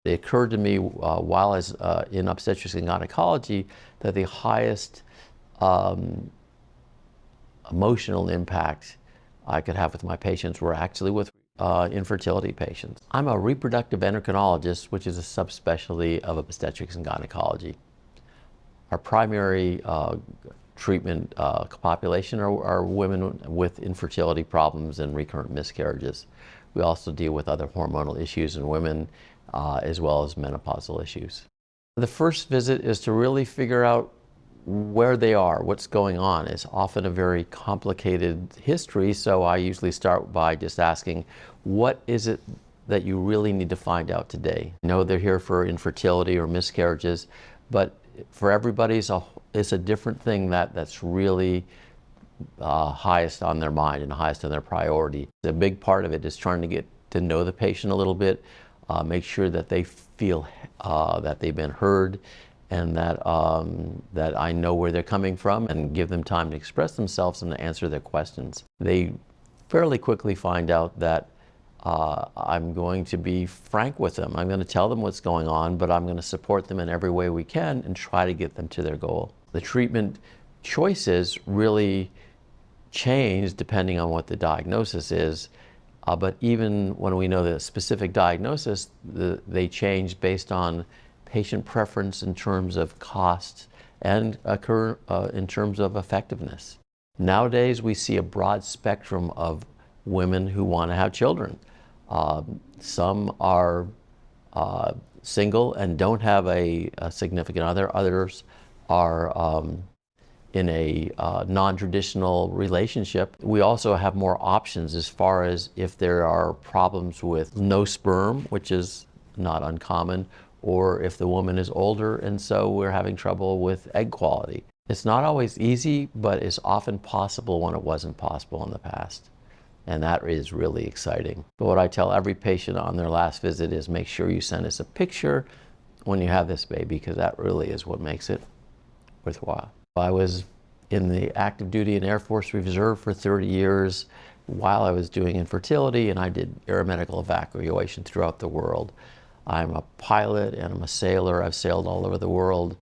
It occurred to me while I was in obstetrics and gynecology that the highest emotional impact I could have with my patients were actually with infertility patients. I'm a reproductive endocrinologist, which is a subspecialty of obstetrics and gynecology. Our primary treatment population are women with infertility problems and recurrent miscarriages. We also deal with other hormonal issues in women as well as menopausal issues. The first visit is to really figure out where they are, what's going on. It's often a very complicated history, so I usually start by just asking, what is it that you really need to find out today? I know they're here for infertility or miscarriages, but for everybody it's a different thing that's really highest on their mind and highest on their priority. A big part of it is trying to get to know the patient a little bit, make sure that they feel that they've been heard, and that I know where they're coming from, and give them time to express themselves and to answer their questions. They fairly quickly find out that I'm going to be frank with them. I'm going to tell them what's going on, but I'm going to support them in every way we can and try to get them to their goal. The treatment choices really change depending on what the diagnosis is, but even when we know the specific diagnosis, they change based on patient preference in terms of cost and in terms of effectiveness. Nowadays, we see a broad spectrum of women who want to have children. Some are single and don't have a significant other. Others are in a non-traditional relationship. We also have more options as far as if there are problems with no sperm, which is not uncommon, or if the woman is older and so we're having trouble with egg quality. It's not always easy, but it's often possible when it wasn't possible in the past. And that is really exciting. But what I tell every patient on their last visit is make sure you send us a picture when you have this baby, because that really is what makes it worthwhile. I was in the active duty and Air Force Reserve for 30 years while I was doing infertility, and I did aeromedical evacuation throughout the world. I'm a pilot and I'm a sailor. I've sailed all over the world.